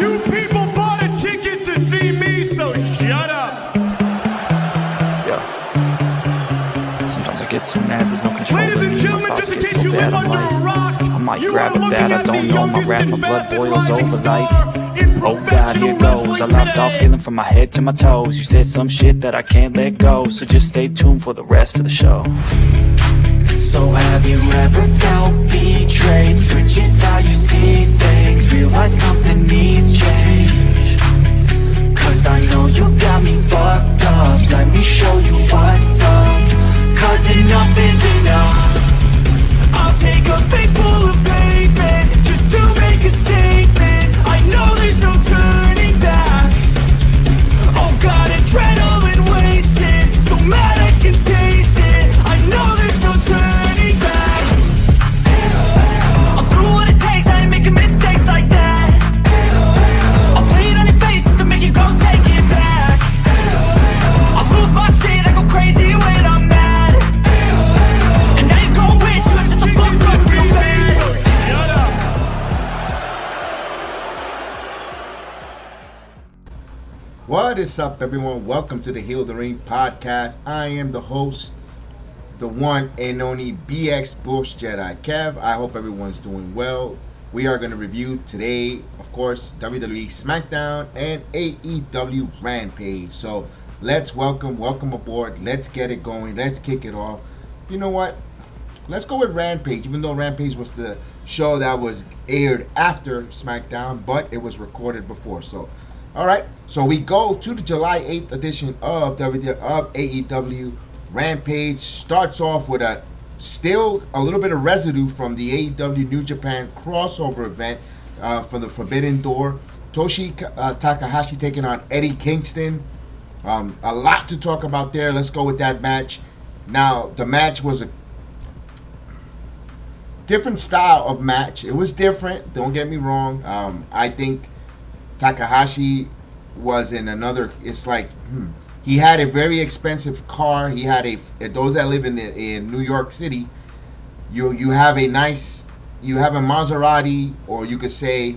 You people bought a ticket to see me, so shut up. Yeah. Sometimes I get so mad, there's no control. Ladies and gentlemen, just in case you live under a rock, I might you grab are a bat, looking I at don't the know, my youngest rap, and my blood fastest boils rising over star like, in oh God, here professional goes. I wrestling lost all today. feeling from my head to my toes. You said some shit that I can't let go, so just stay tuned for the rest of the show. So have you ever felt betrayed? Switches how you see things, realize something needs change. Cause I know you got me fucked up, let me show you what's up. Cause enough is enough. I'll take a face full of pavement just to make a statement. I know there's no turning back. Oh God, adrenaline wasted, so mad I can taste it. I know there's no turning back. I'll do what it takes, I ain't making mistakes like that. I'll play it on your face just to make you go take it back. I'll lose my shit, I go crazy when I'm mad. And now you gon' wish you had such a fuck up real bad. Shut up. What is up, everyone? Welcome to the Heal the Ring podcast. I am the host, the one and only BX Bush Jedi Kev. I hope everyone's doing well. We are going to review today, of course, WWE Smackdown and AEW Rampage. So let's welcome aboard. Let's get it going. Let's kick it off. You know what? Let's go with Rampage, even though Rampage was the show that was aired after SmackDown, but it was recorded before. So, all right. So we go to the July 8th edition of AEW. Rampage starts off with still a little bit of residue from the AEW New Japan crossover event from the Forbidden Door. Takahashi taking on Eddie Kingston. A lot to talk about there. Let's go with that match. Now, the match was a different style of match. It was different. Don't get me wrong. I think Takahashi was in another. It's like he had a very expensive car. He had those that live in New York City. You have a Maserati, or you could say,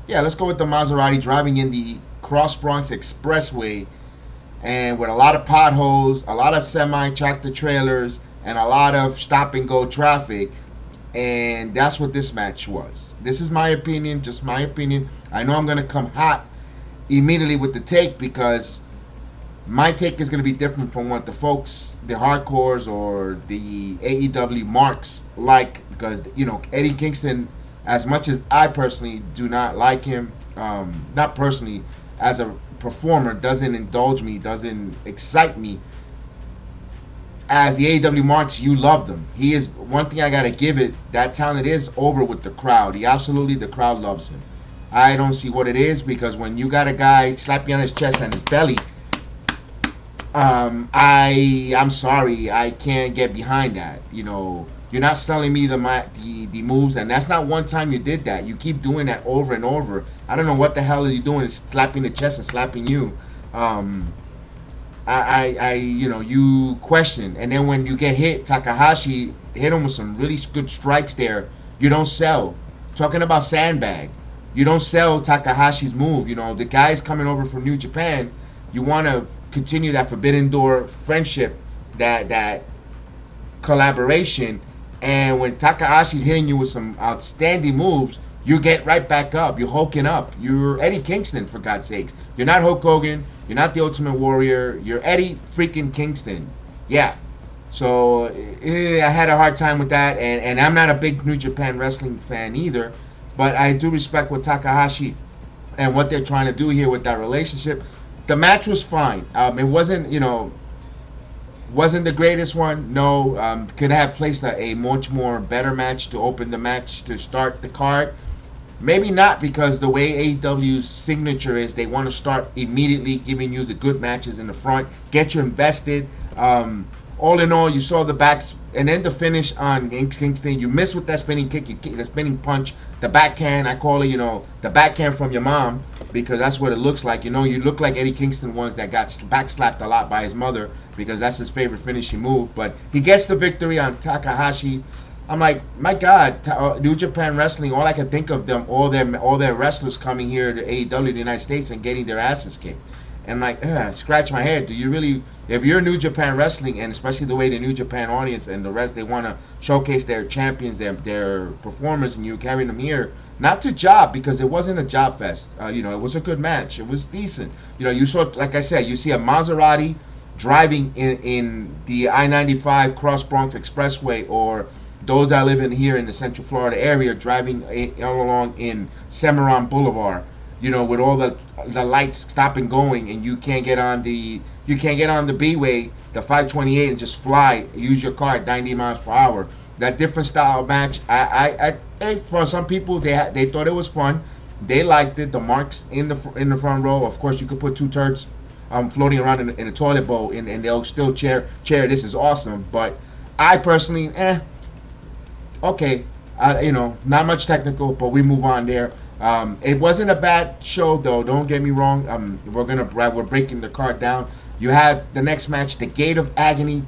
yeah, let's go with the Maserati, driving in the Cross Bronx Expressway, and with a lot of potholes, a lot of semi-tractor trailers, and a lot of stop and go traffic. And that's what this match was. This is my opinion, just my opinion. I know I'm going to come hot immediately with the take, because my take is going to be different from what the folks, the hardcores or the AEW marks like, because, you know, Eddie Kingston, as much as I personally do not like him, not personally, as a performer, doesn't indulge me, doesn't excite me. As the AEW marks, you love them. He is, one thing I got to give it, that talent is over with the crowd. The crowd loves him. I don't see what it is, because when you got a guy slap you on his chest and his belly, I'm sorry, I can't get behind that. You know, you're not selling me the moves, and that's not one time you did that. You keep doing that over and over. I don't know what the hell are you doing, slapping the chest and slapping you. You question, and then when you get hit, Takahashi hit him with some really good strikes there. You don't sell. Talking about sandbag, you don't sell Takahashi's move. You know, the guy's coming over from New Japan. You want to continue that Forbidden Door friendship, that collaboration, and when Takahashi's hitting you with some outstanding moves, you get right back up. You're hulking up. You're Eddie Kingston, for God's sakes. You're not Hulk Hogan. You're not the Ultimate Warrior. You're Eddie freaking Kingston. Yeah. So I had a hard time with that, and I'm not a big New Japan wrestling fan either, but I do respect what Takahashi and what they're trying to do here with that relationship. The match was fine. It wasn't, wasn't the greatest one. No, could have placed a much more better match to open the match to start the card. Maybe not, because the way AEW's signature is, they want to start immediately giving you the good matches in the front, get you invested. All in all, you saw the backs, and then the finish on Kingston. You missed with that spinning kick, the spinning punch, the backhand. I call it, the backhand from your mom, because that's what it looks like. You look like Eddie Kingston ones that got backslapped a lot by his mother, because that's his favorite finishing move. But he gets the victory on Takahashi. I'm like, my God, New Japan Wrestling. All I can think of them, all their wrestlers coming here to AEW, the United States, and getting their asses kicked. And like, scratch my head. Do you really? If you're New Japan Wrestling, and especially the way the New Japan audience and the rest, they want to showcase their champions, their performers, and you carrying them here, not to job, because it wasn't a job fest. It was a good match. It was decent. You saw, like I said, you see a Maserati driving in the I-95 Cross Bronx Expressway, or those that live in here in the Central Florida area driving all along in Cimarron Boulevard. With all the lights stopping going, and you can't get on the B-way, the 528, and just fly. Use your car at 90 miles per hour. That different style match. For some people, they thought it was fun. They liked it. The marks in the front row. Of course, you could put two turds floating around in a toilet bowl, and they'll still cheer. This is awesome. But I personally, okay. Not much technical, but we move on there. It wasn't a bad show, though. Don't get me wrong. We're breaking the card down. You had the next match, the Gate of Agony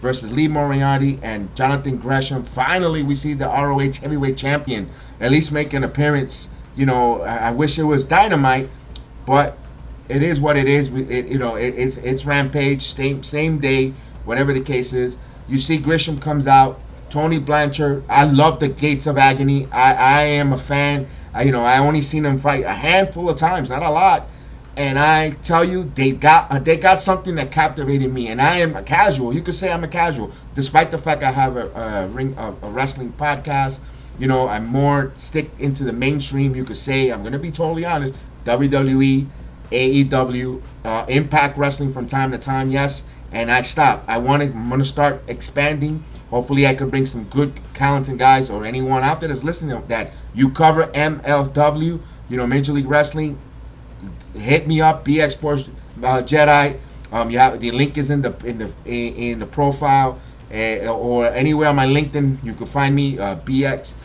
versus Liv Morgan and Jonathan Gresham. Finally, we see the ROH Heavyweight Champion at least make an appearance. I wish it was Dynamite, but it is what it is. It's Rampage, same day, whatever the case is. You see Gresham comes out. Tony Blanchard. I love the Gates of Agony. I am a fan. I only seen them fight a handful of times, not a lot, and I tell you, they got something that captivated me. And I am a casual. You could say I'm a casual, despite the fact I have a wrestling podcast. I'm more stick into the mainstream. You could say, I'm gonna be totally honest. WWE, AEW, Impact Wrestling from time to time, yes. And I stopped. I'm gonna start expanding. Hopefully, I could bring some good, talented guys, or anyone out there that's listening that you cover MLW, Major League Wrestling. Hit me up, BX Sports Jedi. You have the link is in the profile, or anywhere on my LinkedIn. You can find me, BX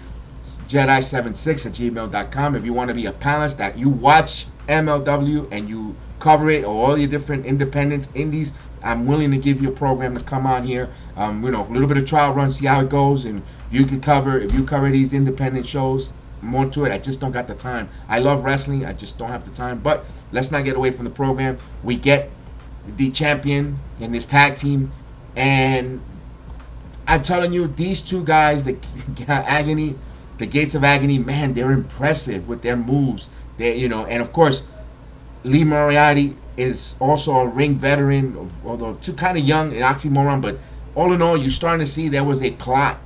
Jedi76@gmail.com. If you want to be a panelist that you watch MLW and you cover it, or all the different independents, indies, I'm willing to give you a program to come on here. A little bit of trial run, see how it goes, and if you cover these independent shows, more to it. I just don't got the time. I love wrestling, I just don't have the time. But let's not get away from the program. We get the champion in this tag team, and I'm telling you, these two guys, the Gates of Agony, man, they're impressive with their moves. And of course, Liv Morgan is also a ring veteran, although too kind of young, an oxymoron. But all in all, you're starting to see there was a plot,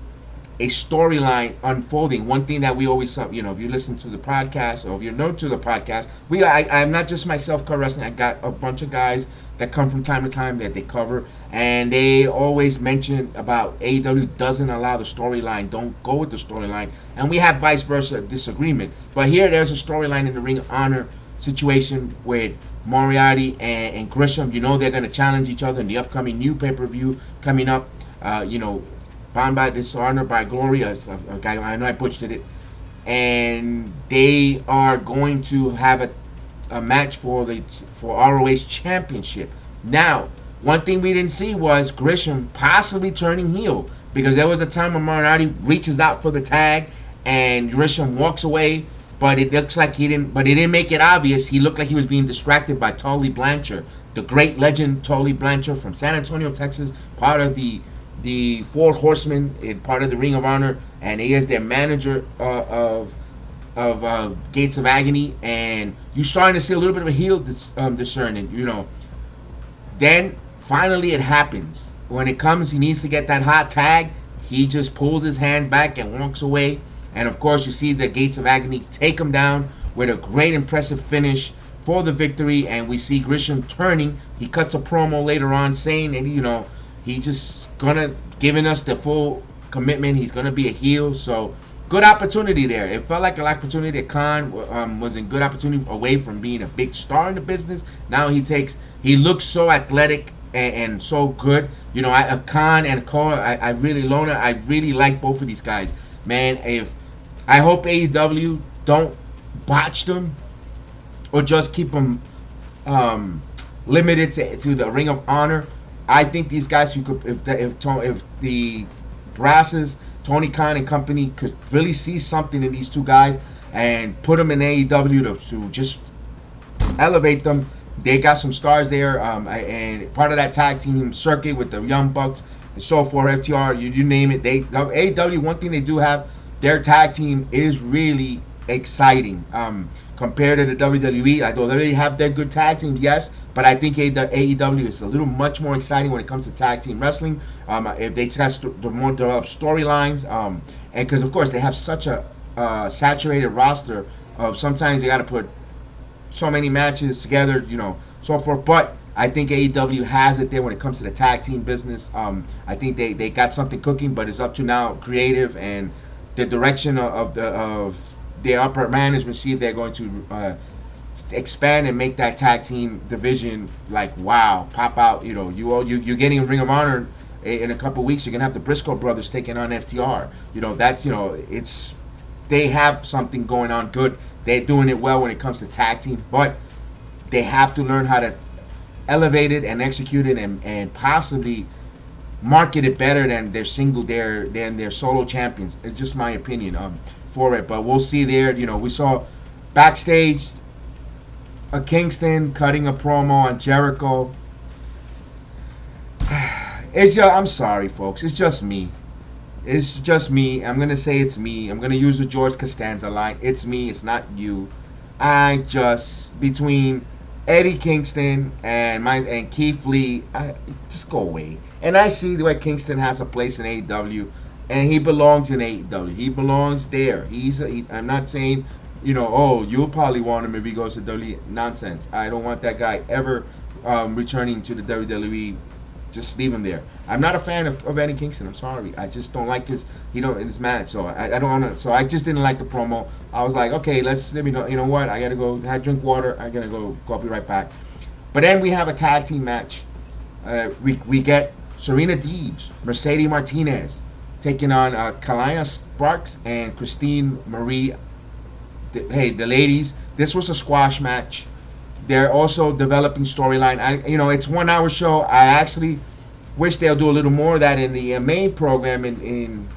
a storyline unfolding. One thing that we always, if you listen to the podcast, or if you're new to the podcast, I'm not just myself cover wrestling. I got a bunch of guys that come from time to time that they cover, and they always mention about AEW doesn't allow the storyline, don't go with the storyline, and we have vice versa disagreement. But here, there's a storyline in the Ring of Honor situation with Moriarty and Gresham. They're going to challenge each other in the upcoming new pay-per-view coming up. Bound by Dishonor by Glory, a guy, I know I butchered it, and they are going to have a match for ROH Championship. Now, one thing we didn't see was Gresham possibly turning heel, because there was a time when Moriarty reaches out for the tag and Gresham walks away. But it looks like he didn't. But it didn't make it obvious. He looked like he was being distracted by Tully Blanchard, the great legend Tully Blanchard from San Antonio, Texas, part of the Four Horsemen, part of the Ring of Honor, and he is their manager of Gates of Agony. And you're starting to see a little bit of a heel discerning. Then finally it happens. When it comes, he needs to get that hot tag. He just pulls his hand back and walks away. And of course, you see the Gates of Agony take him down with a great, impressive finish for the victory. And we see Gresham turning. He cuts a promo later on saying that, he just giving us the full commitment. He's gonna be a heel. So good opportunity there. It felt like an opportunity that Khan was a good opportunity away from being a big star in the business. Now he looks so athletic and so good. Khan and Cole, I really like both of these guys. Man, I hope AEW don't botch them, or just keep them limited to the Ring of Honor. I think these guys, if the brasses Tony Khan and company could really see something in these two guys and put them in AEW to just elevate them. They got some stars there, and part of that tag team circuit with the Young Bucks and so forth, FTR, you name it. AEW, one thing they do have, their tag team is really exciting compared to the WWE. Although they already have their good tag teams, yes, but I think AEW is a little much more exciting when it comes to tag team wrestling. If they test the more developed storylines, and because of course they have such a saturated roster of sometimes they got to put so many matches together, so forth. But I think AEW has it there when it comes to the tag team business. I think they got something cooking, but it's up to now creative and the direction of their upper management, see if they're going to expand and make that tag team division like wow, pop out. You're getting a Ring of Honor in a couple weeks. You're gonna have the Briscoe brothers taking on FTR. It's they have something going on good. They're doing it well when it comes to tag team, but they have to learn how to elevate it and execute it and possibly market it better than their solo champions. It's just my opinion for it, but we'll see there. We saw backstage a Kingston cutting a promo on Jericho. I'm sorry, folks. It's just me. It's just me. I'm gonna say it's me. I'm gonna use the George Costanza line. It's me. It's not you. Between Eddie Kingston and Keith Lee, just go away. And I see the way Kingston has a place in AEW, and he belongs in AEW. He belongs there. I'm not saying, you'll probably want him if he goes to WWE. Nonsense. I don't want that guy ever returning to the WWE. Just leave him there. I'm not a fan of Eddie Kingston. I'm sorry. I just don't like his match. So I don't want to. So I just didn't like the promo. I was like, okay, let me know. You know what? I gotta go. Drink water. I gotta go. I'll be right back. But then we have a tag team match. We get Serena Deeb, Mercedes Martinez taking on Kalaya Sparks and Christine Marie. The ladies. This was a squash match. They're also developing storyline. It's 1 hour show. I actually wish they'll do a little more of that in the main program in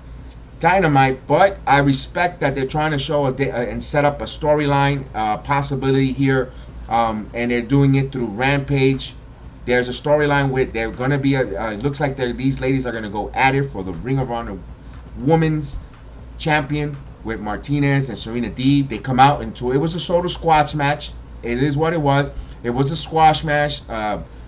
Dynamite, but I respect that they're trying to show and set up a storyline possibility here, and they're doing it through Rampage. There's a storyline with they're going to be it looks like these ladies are going to go at it for the Ring of Honor Women's Champion with Martinez and Serena Deeb. They come out into it was a sort of squash match. It is what it was. It was a squash match.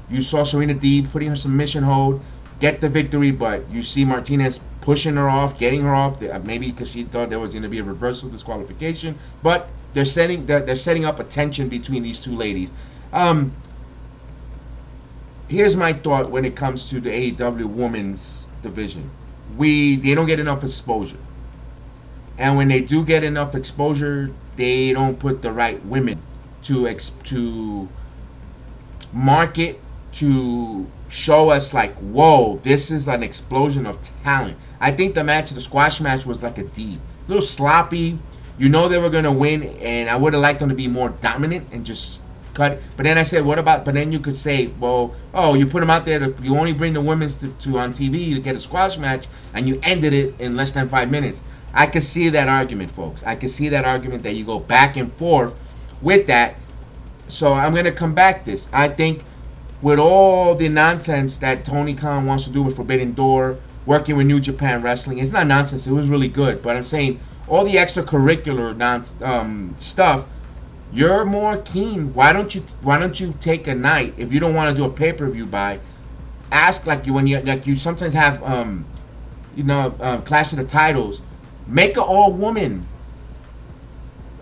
You saw Serena Deeb putting her submission hold, get the victory, but you see Martinez pushing her off, getting her off. Maybe because she thought there was going to be a reversal disqualification. But they're setting up a tension between these two ladies. Here's my thought when it comes to the AEW Women's division. They don't get enough exposure, and when they do get enough exposure, they don't put the right women to market, to show us like, whoa, this is an explosion of talent. I think the squash match was like a D, a little sloppy. They were gonna win, and I would have liked them to be more dominant and just cut. But then I said, but then you could say, well, you put them out there, you only bring the women's to on TV to get a squash match, and you ended it in less than 5 minutes. I could see that argument, folks. I could see that argument that you go back and forth with that. So I'm going to come back this. I think with all the nonsense that Tony Khan wants to do with Forbidden Door, working with New Japan Wrestling, it's not nonsense. It was really good. But I'm saying all the extracurricular stuff, you're more keen. Why don't you take a night, if you don't want to do a pay-per-view ask like you sometimes have Clash of the Titles, make an all-woman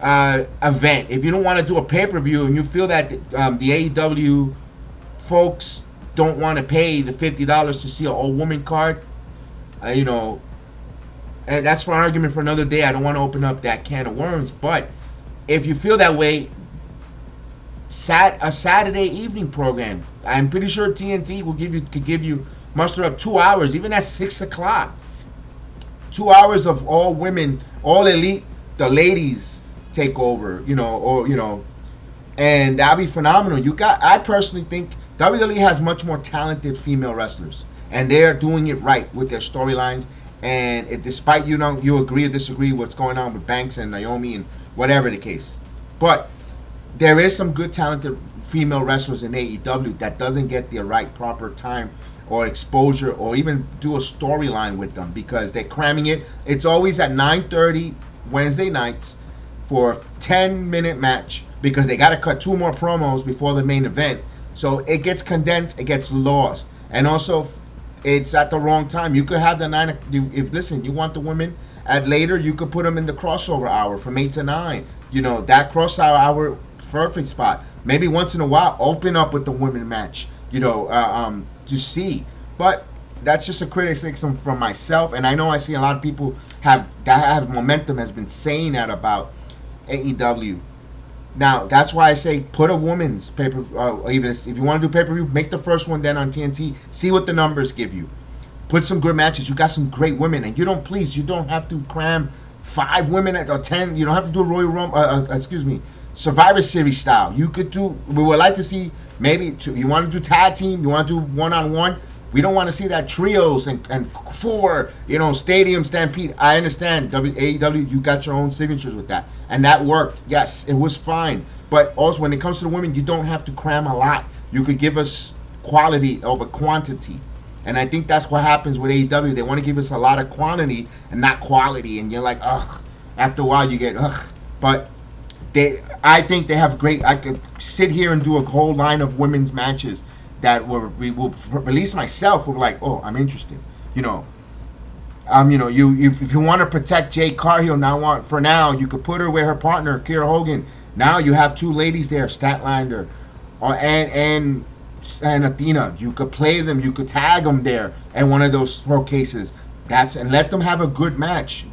event. If you don't want to do a pay-per-view and you feel that the AEW folks don't want to pay the $50 to see an all-woman card, and that's for an argument for another day. I don't want to open up that can of worms, but if you feel that way, a Saturday evening program. I'm pretty sure TNT could give you muster up 2 hours, even at 6 o'clock. 2 hours of all women, all elite, the ladies take over, and that'd be phenomenal. I personally think WWE has much more talented female wrestlers, and they're doing it right with their storylines And despite you agree or disagree what's going on with Banks and Naomi and whatever the case, but there is some good talented female wrestlers in AEW that doesn't get the right proper time or exposure or even do a storyline with them because they're cramming it. It's always at 9:30 Wednesday nights for a 10-minute match because they got to cut 2 more promos before the main event. So it gets condensed, it gets lost. And also, it's at the wrong time. You could have the 9, listen, you want the women at later, you could put them in the crossover hour from 8 to 9. That crossover hour, perfect spot. Maybe once in a while, open up with the women match, to see. But that's just a criticism from myself. And I know I see a lot of people have momentum has been saying that about AEW. Now, that's why I say put a women's pay-per-view. Even if you want to do pay-per-view, make the first one then on TNT. See what the numbers give you. Put some good matches. You got some great women. And you don't have to cram 5 women or 10. You don't have to do a Royal Rumble, Survivor Series style. You could do, we would like to see maybe, you want to do tag team, you want to do one-on-one. We don't want to see that trios and 4, stadium stampede. I understand, AEW, you got your own signatures with that. And that worked. Yes, it was fine. But also, when it comes to the women, you don't have to cram a lot. You could give us quality over quantity. And I think that's what happens with AEW. They want to give us a lot of quantity and not quality. And you're like, ugh. After a while, you get, ugh. But I think they have great. I could sit here and do a whole line of women's matches that will release myself. Will be like, oh, I'm interested. If you want to protect Jade Cargill now, you could put her with her partner, Kiera Hogan. Now you have 2 ladies there, Statlander, and Athena. You could play them. You could tag them there in one of those showcases. And let them have a good match.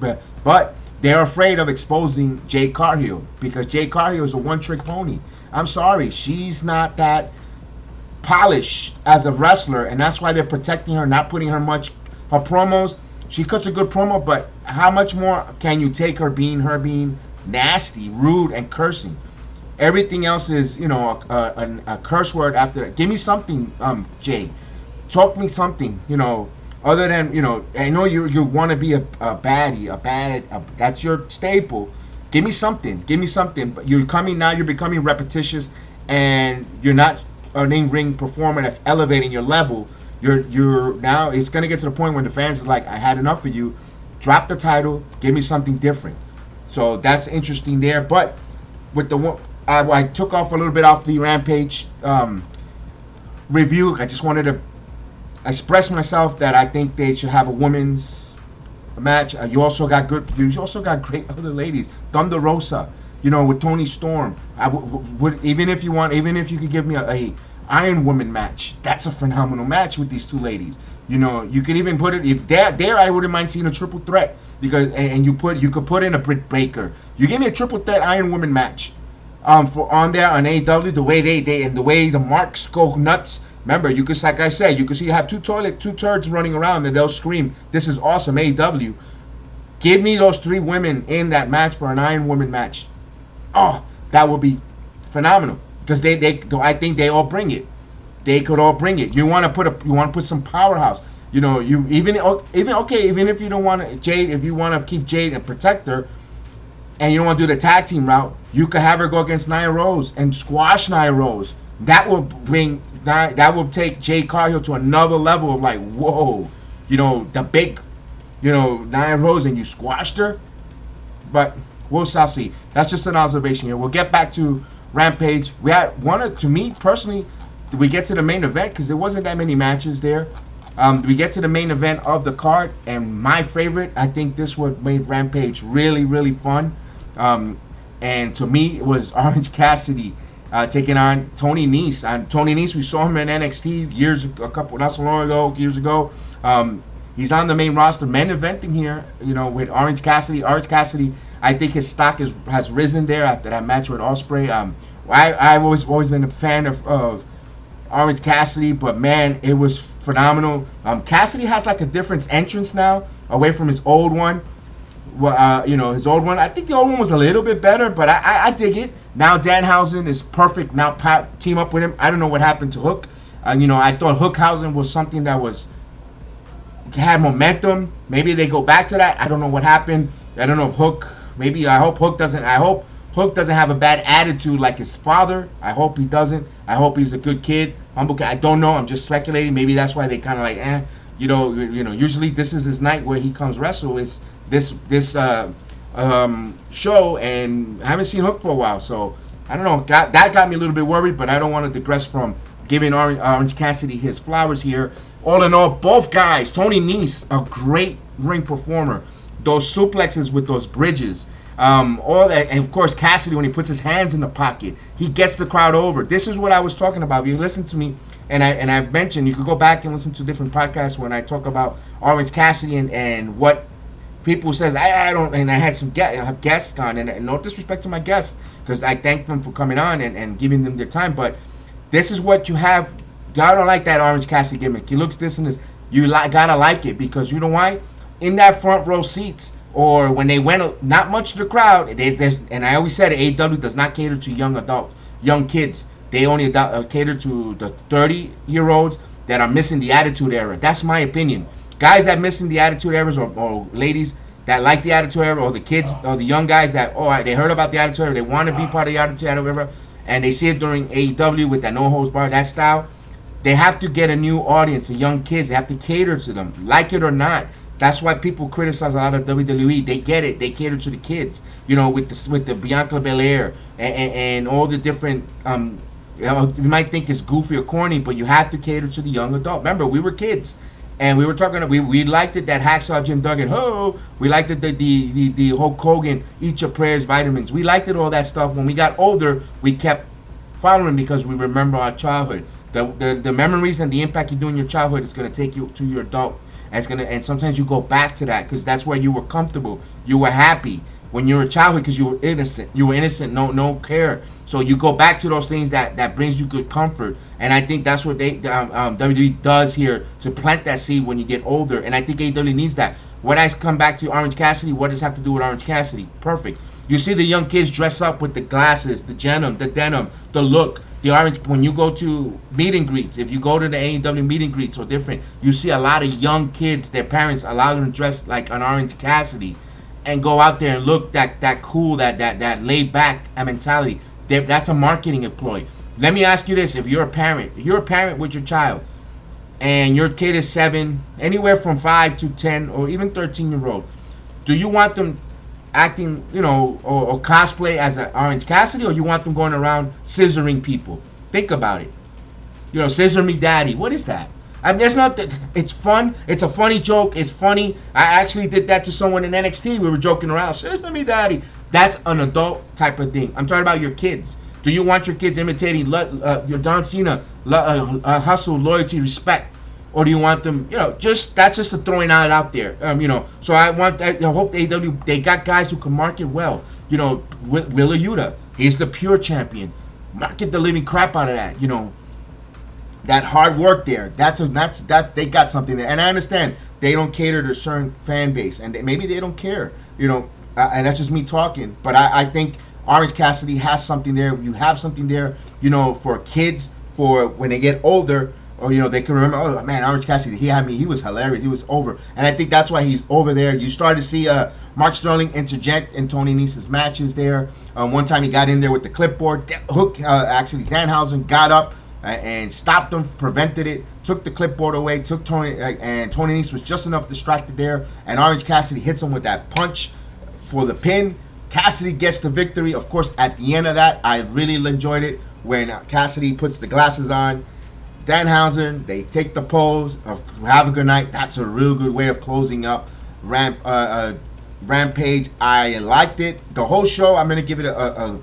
But they're afraid of exposing Jade Cargill because Jade Cargill is a one-trick pony. I'm sorry, she's not that polished as a wrestler, and that's why they're protecting her, not putting her promos. She cuts a good promo, but how much more can you take her being nasty, rude, and cursing? Everything else is, a curse word after that. Give me something, Jade. Talk me something, other than, I know you want to be a baddie, that's your staple. Give me something. But you're becoming repetitious, and you're not an in-ring performer that's elevating your level. You're now, it's going to get to the point when the fans is like, I had enough of you. Drop the title. Give me something different. So that's interesting there. But with the I took off a little bit off the Rampage review. I just wanted to express myself that I think they should have a women's match. You also got great other ladies. Thunder Rosa, with Toni Storm. Even if you could give me a Iron Woman match, that's a phenomenal match with these 2 ladies. You could even put it, if there I wouldn't mind seeing a triple threat, because you could put in a Britt Baker. You give me a triple threat Iron Woman match on there on AEW, the way they and the way the marks go nuts. Remember, you could, like I said, you could see you have 2 turds running around and they'll scream, "This is awesome, AEW." Give me those 3 women in that match for an Iron Woman match. Oh, that would be phenomenal, because I think they all bring it. They could all bring it. You want to put some powerhouse. Even if you don't want Jade, if you want to keep Jade and protect her, and you don't want to do the tag team route, you could have her go against Nia Rose and squash Nia Rose. That will take Jade Cargill to another level of like, whoa, the big, Nia Rose, and you squashed her. But we'll see. That's just an observation here. We'll get back to Rampage. We had to me personally, we get to the main event because there wasn't that many matches there. We get to the main event of the card, and my favorite, I think this what made Rampage really, really fun. And to me, it was Orange Cassidy taking on Tony Nese. And Tony Nese, we saw him in NXT years ago. He's on the main roster, main eventing here, with Orange Cassidy. Orange Cassidy, I think his stock has risen there after that match with Ospreay. I've always been a fan of Orange Cassidy, but man, it was phenomenal. Cassidy has like a different entrance now, away from his old one. His old one, I think the old one was a little bit better, but I dig it. Now Danhausen is perfect. Now team up with him. I don't know what happened to Hook. I thought Hookhausen was something that was had momentum. Maybe they go back to that. I don't know what happened. I don't know if Hook. Maybe I hope Hook doesn't have a bad attitude like his father. I hope he doesn't. I hope he's a good kid, humble kid. I don't know. I'm just speculating. Maybe that's why they kind of like, Usually this is his night where he comes wrestle. It's this show, and I haven't seen Hook for a while, so I don't know. That got me a little bit worried, but I don't want to digress from giving Orange Cassidy his flowers here. All in all, both guys, Tony Nese, a great ring performer. Those suplexes with those bridges, all that, and of course Cassidy when he puts his hands in the pocket, he gets the crowd over. This is what I was talking about. If you listen to me, and I've mentioned, you could go back and listen to different podcasts when I talk about Orange Cassidy and what people says I don't, and I had some guests on, and no disrespect to my guests, because I thank them for coming on and giving them their time, but this is what you have. I don't like that Orange Cassidy gimmick. He looks this and this. You gotta like it, because you know why? In that front row seats, or when they went not much to the crowd, there's and I always said AEW does not cater to young adults, young kids. They only cater to the 30-year-olds that are missing the Attitude Era. That's my opinion. Guys that missing the Attitude Eras, or ladies that like the Attitude Era, or the kids, or the young guys that they heard about the Attitude Era, they want to be part of the Attitude Era, and they see it during AEW with that no holds barred, that style. They have to get a new audience, the young kids. They have to cater to them, like it or not. That's why people criticize a lot of WWE. They get it. They cater to the kids. With the Bianca Belair and all the different. You might think it's goofy or corny, but you have to cater to the young adult. Remember, we were kids, and we were talking. We liked it that Hacksaw Jim Duggan. We liked it the Hulk Hogan Eat Your Prayers vitamins. We liked it all that stuff. When we got older, we kept following because we remember our childhood. The memories and the impact you do in your childhood is going to take you to your adult. And sometimes you go back to that because that's where you were comfortable. You were happy when you were a childhood because you were innocent. No care. So you go back to those things that brings you good comfort. And I think that's what WWE does here to plant that seed when you get older. And I think AEW needs that. When I come back to Orange Cassidy, what does it have to do with Orange Cassidy? Perfect. You see the young kids dress up with the glasses, the denim, the look. The orange, when you go to meet and greets, if you go to the AEW meet and greets or different, you see a lot of young kids, their parents allow them to dress like an Orange Cassidy and go out there and look that cool, that laid back mentality. That's a marketing employee. Let me ask you this. If you're a parent with your child and your kid is 7, anywhere from 5 to 10 or even 13-year-old, do you want them acting, or cosplay as an Orange Cassidy, or you want them going around scissoring people? Think about it. Scissor me daddy. What is that? I mean, it's not that. It's fun. It's a funny joke. It's funny. I actually did that to someone in NXT. We were joking around. Scissor me daddy. That's an adult type of thing. I'm talking about your kids. Do you want your kids imitating your Don Cena, hustle, loyalty, respect? Or do you want them, that's just a throwing out there, So I hope AEW, they got guys who can market well. Willa Yuta, he's the pure champion. Market the living crap out of that. That hard work there. That's they got something there. And I understand they don't cater to a certain fan base, and maybe they don't care. And that's just me talking. But I think Orange Cassidy has something there. You have something there, for kids, for when they get older. Or, they can remember, oh, man, Orange Cassidy, he was hilarious. He was over. And I think that's why he's over there. You started to see Mark Sterling interject in Tony Nese's matches there. One time he got in there with the clipboard. Hook, actually, Danhausen got up and stopped him, prevented it, took the clipboard away, took Tony, and Tony Nese was just enough distracted there. And Orange Cassidy hits him with that punch for the pin. Cassidy gets the victory. Of course, at the end of that, I really enjoyed it when Cassidy puts the glasses on. Danhausen, they take the pose of have a good night. That's a real good way of closing up Rampage. I liked it. The whole show, I'm gonna give it a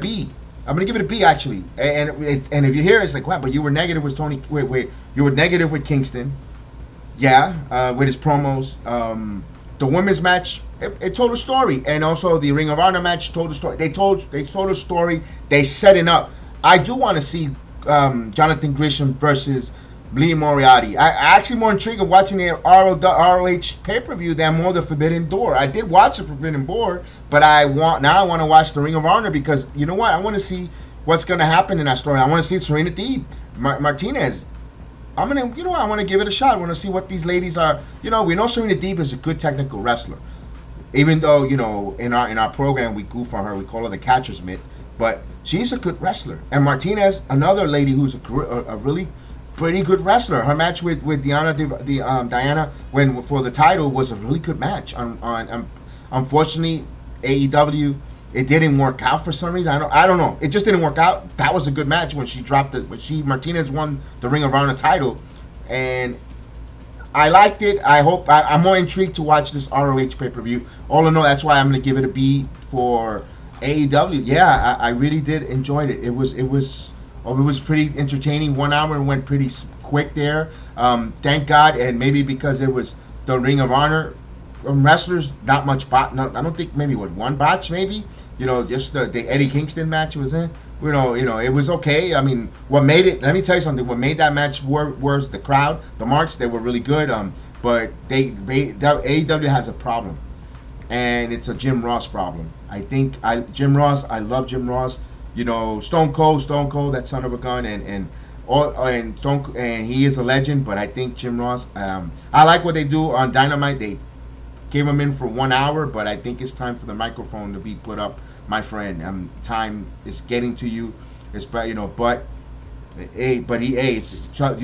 B. I'm gonna give it a B actually. And if you hear it's like, wow, but you were negative with Tony. Wait, you were negative with Kingston. Yeah, with his promos. The women's match, it told a story, and also the Ring of Honor match told a story. They told a story. They set it up. I do want to see Jonathan Gresham versus Lee Moriarty. I actually more intrigued of watching the ROH pay-per-view than more the Forbidden Door. I did watch the Forbidden Door, but I want to watch the Ring of Honor because you know what? I want to see what's going to happen in that story. I want to see Serena Deeb, Martinez. I want to give it a shot. I want to see what these ladies are. We know Serena Deeb is a good technical wrestler. Even though, in our program, we goof on her. We call her the catcher's mitt. But she's a good wrestler. And Martinez, another lady who's a really pretty good wrestler. Her match with Diana for the title was a really good match. Unfortunately, AEW, it didn't work out for some reason. I don't know. It just didn't work out. That was a good match when Martinez won the Ring of Honor title, and I liked it. I'm more intrigued to watch this ROH pay-per-view. All in all, that's why I'm going to give it a B for AEW. Yeah, I really did enjoy it. It was pretty entertaining. 1 hour went pretty quick there. Thank God, and maybe because it was the Ring of Honor wrestlers, not much bot. No, I don't think maybe one botch maybe. Just the Eddie Kingston match was in. It was okay. I mean, what made it? Let me tell you something. What made that match was the crowd, the marks. They were really good. But AEW has a problem, and it's a Jim Ross problem. I love Jim Ross. Stone Cold, that son of a gun, and he is a legend. But I think Jim Ross. I like what they do on Dynamite. They gave him in for 1 hour, but I think it's time for the microphone to be put up, my friend. Time is getting to you. It's it's you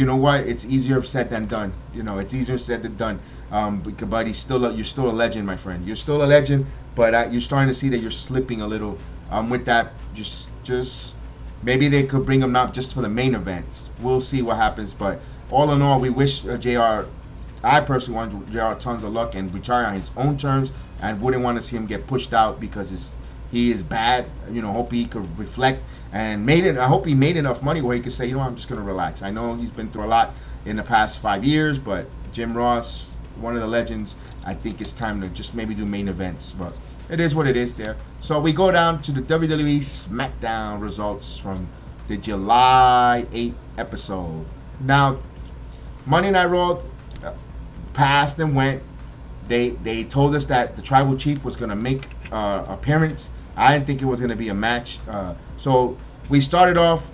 know what? It's easier said than done. It's easier said than done. But you're still a legend, my friend. You're still a legend, but you're starting to see that you're slipping a little. With that, just maybe they could bring him up just for the main events. We'll see what happens. But all in all, we wish JR. I personally want JR tons of luck and retire on his own terms, and wouldn't want to see him get pushed out because he is bad. Hope he could reflect and I hope he made enough money where he could say, I'm just going to relax. I know he's been through a lot in the past 5 years, but Jim Ross, one of the legends, I think it's time to just maybe do main events. But it is what it is there. So we go down to the WWE SmackDown results from the July 8 episode. Now, Monday Night Raw passed and went. They told us that the Tribal Chief was going to make appearance. I didn't think it was going to be a match. So we started off,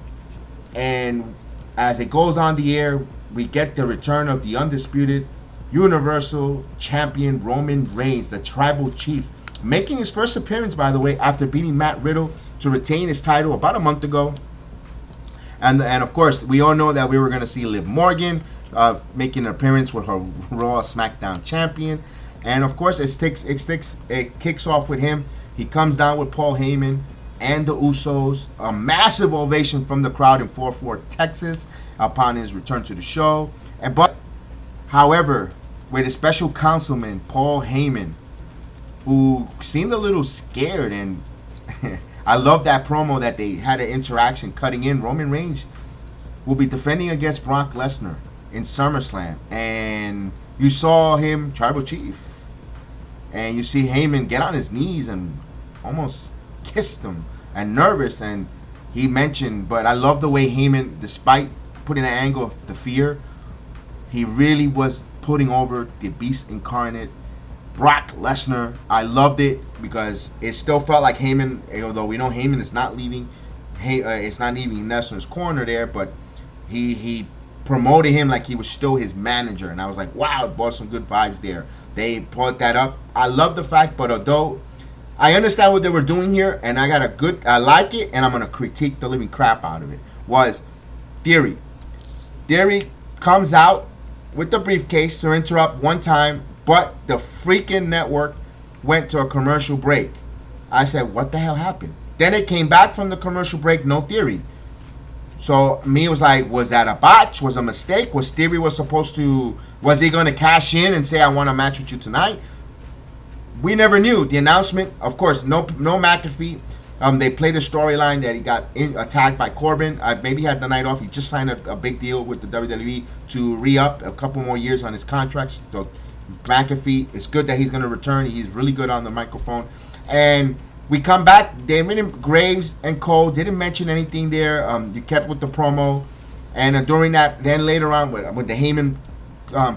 and as it goes on the air, we get the return of the Undisputed Universal Champion Roman Reigns, the Tribal Chief, making his first appearance, by the way, after beating Matt Riddle to retain his title about a month ago. And of course, we all know that we were going to see Liv Morgan making an appearance with her Raw SmackDown champion. And of course, it kicks off with him. He comes down with Paul Heyman and the Usos. A massive ovation from the crowd in Fort Worth, Texas, upon his return to the show. However, with a special councilman, Paul Heyman, who seemed a little scared, and I love that promo that they had an interaction cutting in. Roman Reigns will be defending against Brock Lesnar in SummerSlam, and you saw him, Tribal Chief, and you see Heyman get on his knees and almost kissed him, and nervous, and he mentioned, but I love the way Heyman, despite putting an angle of the fear, he really was putting over the Beast Incarnate, Brock Lesnar. I loved it because it still felt like Heyman, although we know Heyman is not leaving, it's not leaving Lesnar's corner there, but he promoted him like he was still his manager, and I was like, wow, it brought some good vibes there. They brought that up. I love the fact, but although I understand what they were doing here, and I like it, and I'm gonna critique the living crap out of it, was Theory. Theory comes out with the briefcase to interrupt one time, but the freaking network went to a commercial break. I said, what the hell happened? Then it came back from the commercial break, no Theory. So me was like, was that a botch? Was a mistake? Was he going to cash in and say, I want a match with you tonight? We never knew. The announcement, of course, no McAfee. They played the storyline that he got attacked by Corbin. Maybe he had the night off. He just signed a big deal with the WWE to re-up a couple more years on his contracts. So McAfee, it's good that he's going to return. He's really good on the microphone. And we come back. Graves and Cole didn't mention anything there. You kept with the promo. And during that, then later on with the Heyman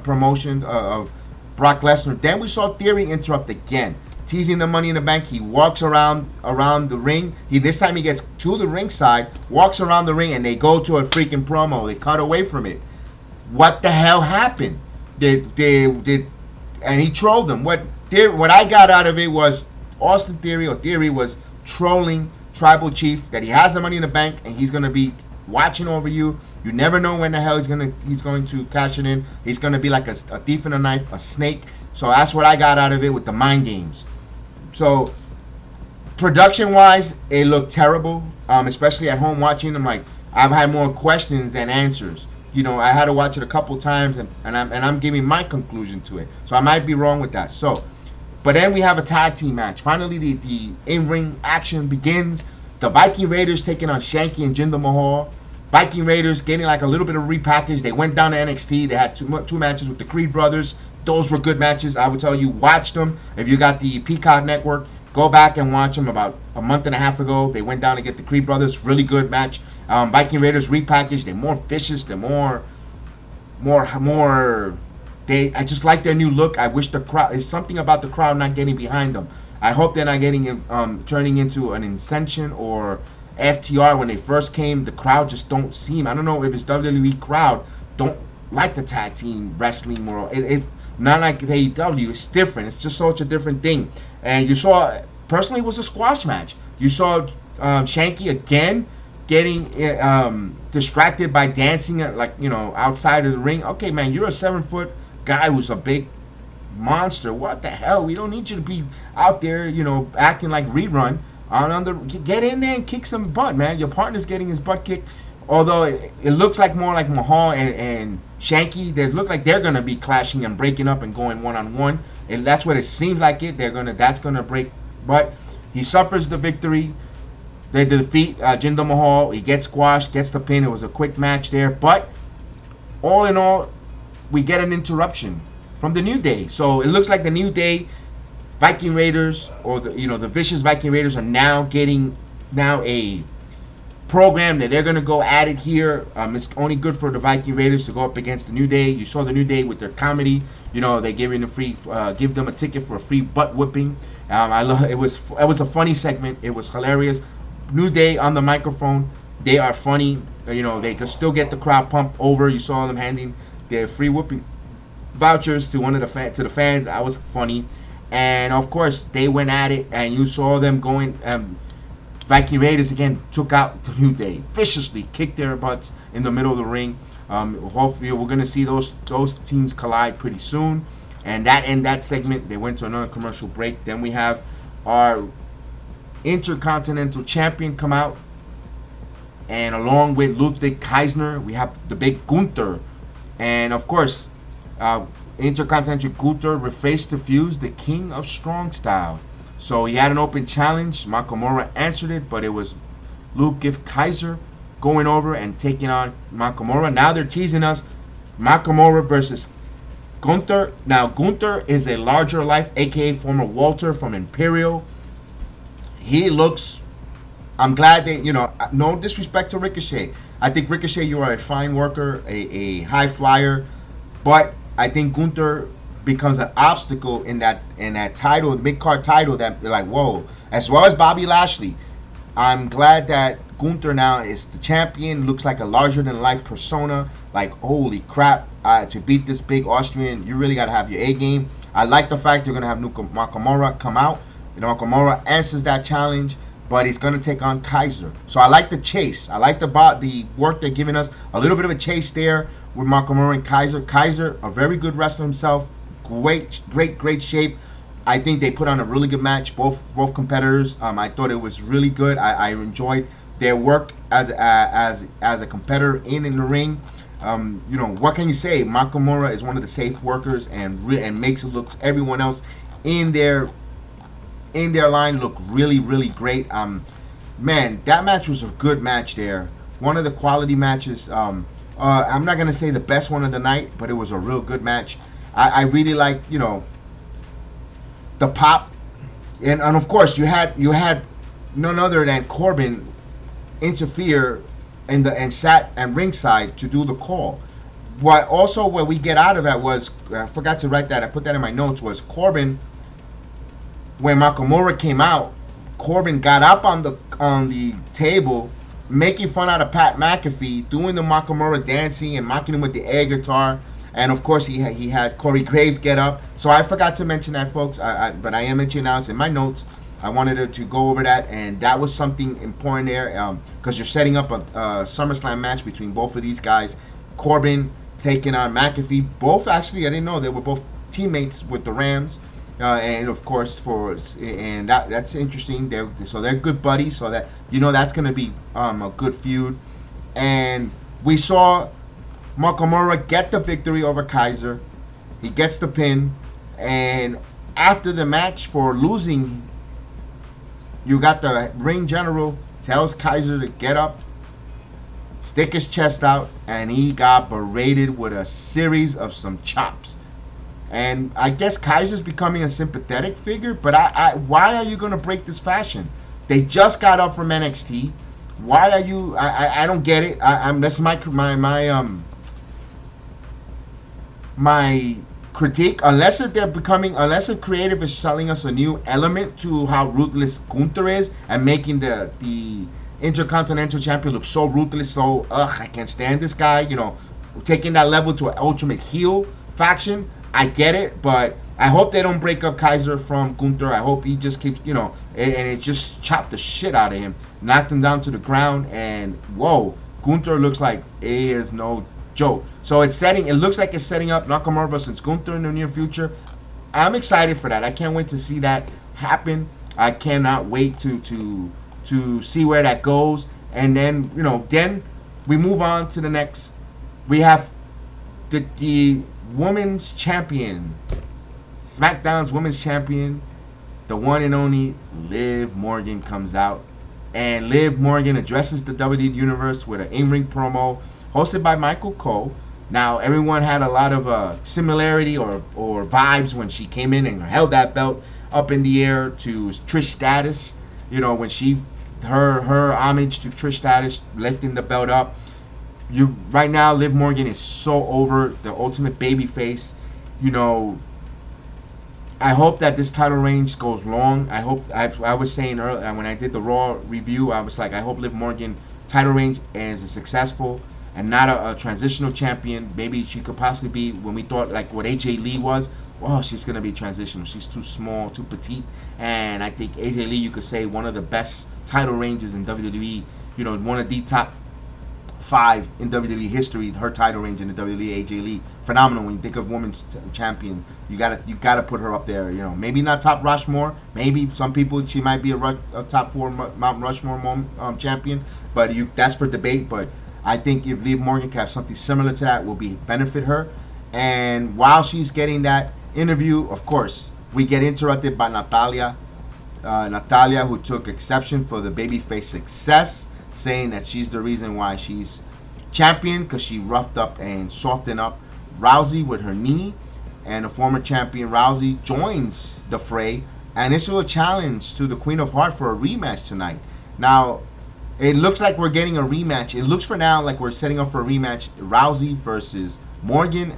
promotion of Brock Lesnar, then we saw Theory interrupt again, teasing the Money in the Bank. He walks around the ring. This time he gets to the ringside, walks around the ring, and they go to a freaking promo. They cut away from it. what the hell happened? And he trolled them. What I got out of it was Austin Theory was trolling Tribal Chief, that he has the money in the bank and he's gonna be watching over you. You never know when the hell he's going to cash it in. He's gonna be like a thief in a knife, a snake. So that's what I got out of it with the mind games. So production wise, it looked terrible. Especially at home watching. I'm like, I've had more questions than answers. You know, I had to watch it a couple times, and I'm giving my conclusion to it. So I might be wrong with that. So, but then we have a tag team match. Finally, the in-ring action begins. The Viking Raiders taking on Shanky and Jinder Mahal. Viking Raiders getting like a little bit of repackage. They went down to NXT. They had two matches with the Creed brothers. Those were good matches. I would tell you, watch them. If you got the Peacock Network, go back and watch them. About a month and a half ago, they went down to get the Creed brothers. Really good match. Viking Raiders repackaged. They're more vicious. They're more. I just like their new look. I wish the crowd. There's something about the crowd not getting behind them. I hope they're not getting turning into an Ascension or FTR. When they first came, the crowd just don't seem. I don't know if it's WWE crowd don't like the tag team wrestling more. It not like the AEW. It's different. It's just such a different thing. And you saw, personally, it was a squash match. You saw Shanky again getting distracted by dancing outside of the ring. Okay, man, you're a 7-foot guy who's a big monster. What the hell? We don't need you to be out there, acting like rerun. Get in there and kick some butt, man. Your partner's getting his butt kicked. Although it looks like more like Mahal and Shanky, look like they're gonna be clashing and breaking up and going one-on-one. And that's what it seems like it. That's gonna break. But he suffers the victory. They defeat Jinder Mahal. He gets squashed, gets the pin. It was a quick match there. But all in all, we get an interruption from the New Day. So it looks like the New Day, Viking Raiders, or the vicious Viking Raiders are now getting a program that they're gonna go at it here. It's only good for the Viking Raiders to go up against the New Day. You saw the New Day with their comedy. They give them a ticket for a free butt whipping. It was a funny segment. It was hilarious. New Day on the microphone. They are funny. They can still get the crowd pumped over. You saw them handing their free whipping vouchers to the fans. That was funny. And of course, they went at it, and you saw them going. Viking Raiders again took out the New Day, viciously kicked their butts in the middle of the ring. Hopefully, we're going to see those teams collide pretty soon. And that segment, they went to another commercial break. Then we have our Intercontinental Champion come out, and along with Ludwig Kaiser, we have the big Gunther, and of course, Intercontinental Gunther refaced the fuse, the King of Strong Style. So he had an open challenge. Nakamura answered it, but it was Ludwig Kaiser going over and taking on Nakamura. Now they're teasing us, Nakamura versus Gunther. Now Gunther is a larger life, aka former Walter from Imperial. He looks, I'm glad that, no disrespect to Ricochet. I think Ricochet, you are a fine worker, a high flyer, but I think Gunther becomes an obstacle in that title, the mid-card title, that they're like, whoa. As well as Bobby Lashley. I'm glad that Gunther now is the champion. Looks like a larger-than-life persona. Like, holy crap, to beat this big Austrian, you really got to have your A-game. I like the fact you're going to have Nakamura come out. Nakamura answers that challenge, but he's going to take on Kaiser. So I like the chase. I like the work they're giving us. A little bit of a chase there with Nakamura and Kaiser. Kaiser, a very good wrestler himself. Great shape. I think they put on a really good match, both competitors. I thought it was really good. I enjoyed their work as a competitor in the ring. What can you say? Nakamura is one of the safe workers and makes it looks everyone else in their line look really great. Man, that match was a good match there. One of the quality matches. I'm not gonna say the best one of the night, but it was a real good match. I really like, the pop, and of course you had none other than Corbin interfere and sat and ringside to do the call. What we get out of that was, I forgot to write that. I put that in my notes. Was Corbin, when Nakamura came out, Corbin got up on the table making fun out of Pat McAfee, doing the Nakamura dancing and mocking him with the air guitar. And of course, he had Corey Graves get up. So I forgot to mention that, folks. But I am mentioning now. It's in my notes. I wanted to go over that, and that was something important there, because you're setting up a SummerSlam match between both of these guys. Corbin taking on McAfee. Both, actually, I didn't know they were both teammates with the Rams. And of course, that's interesting. They're good buddies. So that that's going to be a good feud. And we saw Nakamura get the victory over Kaiser. He gets the pin, and after the match for losing, you got the ring general tells Kaiser to get up, stick his chest out, and he got berated with a series of some chops. And I guess Kaiser's becoming a sympathetic figure, but why are you going to break this fashion? They just got up from NXT. Why are you? I don't get it. That's my critique. Unless a creative is selling us a new element to how ruthless Gunther is and making the Intercontinental Champion look so ruthless, so I can't stand this guy. Taking that level to an ultimate heel faction. I get it, but I hope they don't break up Kaiser from Gunther. I hope he just keeps, and it just chopped the shit out of him, knocked him down to the ground, and whoa, Gunther looks like he is no joke. So it looks like it's setting up Nakamura versus Gunther in the near future. I'm excited for that. I can't wait to see that happen. I cannot wait to see where that goes. And then, then we move on to the next. We have the women's champion, SmackDown's women's champion, the one and only Liv Morgan comes out, and Liv Morgan addresses the WWE Universe with an in-ring promo hosted by Michael Cole. Now, everyone had a lot of similarity or vibes when she came in and held that belt up in the air to Trish Stratus. When her homage to Trish Stratus, lifting the belt up. Right now, Liv Morgan is so over, the ultimate babyface. I hope that this title reign goes long. I was saying earlier when I did the Raw review, I was like, I hope Liv Morgan title reign is successful and not a transitional champion. Maybe she could possibly be, when we thought like what AJ Lee was, she's going to be transitional. She's too small, too petite. And I think AJ Lee, you could say, one of the best title ranges in WWE. One of the top 5 in WWE history. Her title range in the WWE, AJ Lee, phenomenal. When you think of women's champion, you gotta put her up there. Maybe not top Rushmore. Maybe some people she might be a top 4 Mount Rushmore champion. But that's for debate. But I think if Liv Morgan can have something similar to that, will benefit her. And while she's getting that interview, of course, we get interrupted by Natalya, who took exception for the babyface success, saying that she's the reason why she's champion, because she roughed up and softened up Rousey with her knee. And the former champion Rousey joins the fray and issue a challenge to the Queen of Heart for a rematch tonight. Now, it looks like we're getting a rematch. It looks for now like we're setting up for a rematch, Rousey versus Morgan.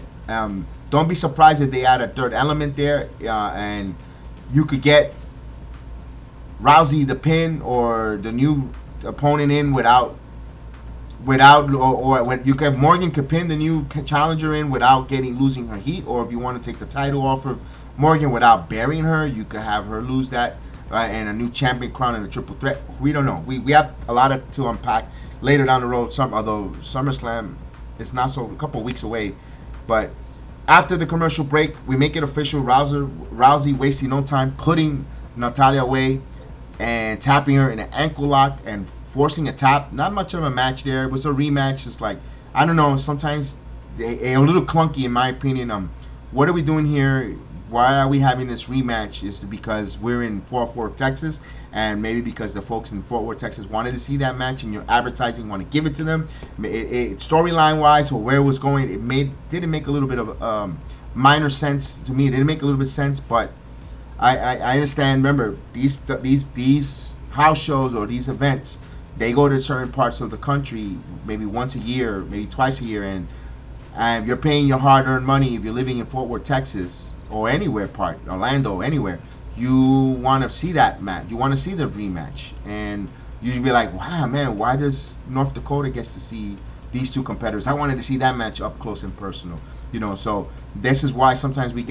Don't be surprised if they add a third element there, and you could get Rousey the pin or the new opponent in without or you could Morgan could pin the new challenger in without losing her heat. Or if you want to take the title off of Morgan without burying her, you could have her lose that, and a new champion crown and a triple threat. We don't know. We have a lot to unpack later down the road. Although SummerSlam is not so a couple weeks away. But after the commercial break, we make it official. Rousey wasting no time, putting Natalya away and tapping her in an ankle lock and forcing a tap. Not much of a match there. It was a rematch. It's like, I don't know, sometimes a little clunky in my opinion. What are we doing here? Why are we having this rematch? Is it because we're in Fort Worth, Texas, and maybe because the folks in Fort Worth, Texas wanted to see that match and your advertising want to give it to them? Storyline wise, or where it was going, didn't make a little bit of minor sense to me. It didn't make a little bit of sense, but I understand. Remember, these house shows or these events, they go to certain parts of the country maybe once a year, maybe twice a year, and if you're paying your hard-earned money, if you're living in Fort Worth, Texas, or anywhere Orlando, anywhere, you want to see that match. You want to see the rematch. And you'd be like, wow, man, why does North Dakota gets to see these two competitors? I wanted to see that match up close and personal, so this is why sometimes we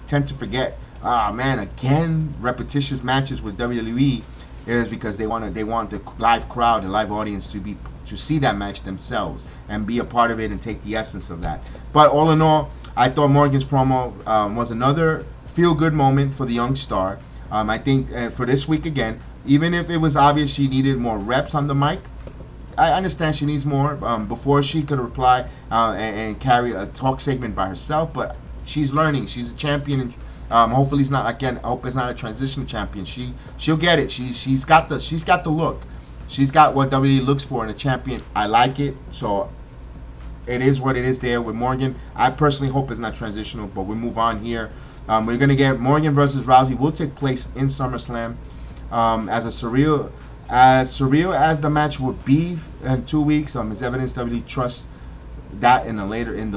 tend to forget, man, again, repetitious matches with WWE is because they want the live crowd, the live audience to see that match themselves and be a part of it and take the essence of that. But all in all, I thought Morgan's promo was another feel-good moment for the young star. I think for this week again, even if it was obvious she needed more reps on the mic, I understand she needs more before she could reply and carry a talk segment by herself. But she's learning. She's a champion. And, hopefully, it's not again. I hope it's not a transitional champion. She'll get it. She's got the look. She's got what WWE looks for in a champion. I like it. So it is what it is there with Morgan. I personally hope it's not transitional, but we'll move on here. We're gonna get Morgan versus Rousey will take place in SummerSlam. As surreal as the match would be in 2 weeks, it's evidence WWE trusts that in the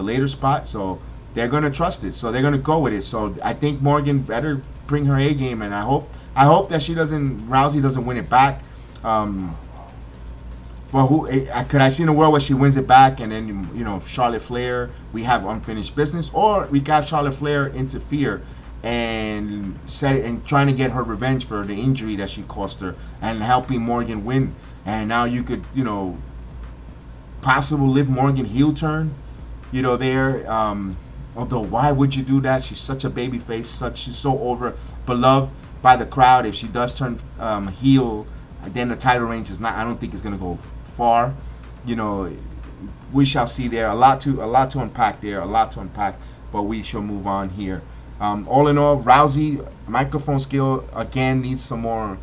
later spot, so they're gonna trust it, so they're gonna go with it. So I think Morgan better bring her A game, and I hope that Rousey doesn't win it back. But could I see in a world where she wins it back and then Charlotte Flair, we have unfinished business, or we got Charlotte Flair interfere and trying to get her revenge for the injury that she caused her and helping Morgan win. And now you could possible Liv Morgan heel turn there. Although why would you do that? She's such a baby face, she's so beloved by the crowd. If she does turn heel, then the title range is not. I don't think it's gonna go far. We shall see there. A lot to unpack there. But we shall move on here. All in all, Rousey microphone skill again needs some more,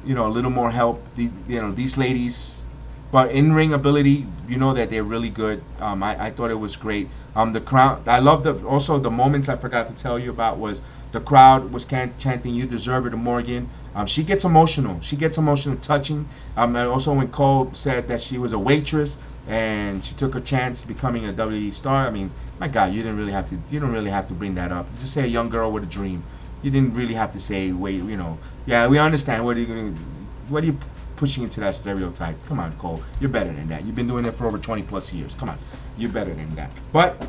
a little more help. These ladies. But in-ring ability, that they're really good. I thought it was great. The crowd, I love also the moments I forgot to tell you about was the crowd was chanting, "You deserve it," to Morgan. She gets emotional. Touching. And also when Cole said that she was a waitress and she took a chance becoming a WWE star. I mean, my God, you don't really have to bring that up. Just say a young girl with a dream. You didn't really have to say, wait, yeah, we understand. What are you pushing into that stereotype? Come on, Cole. You're better than that. You've been doing it for over 20 plus years. Come on. You're better than that. But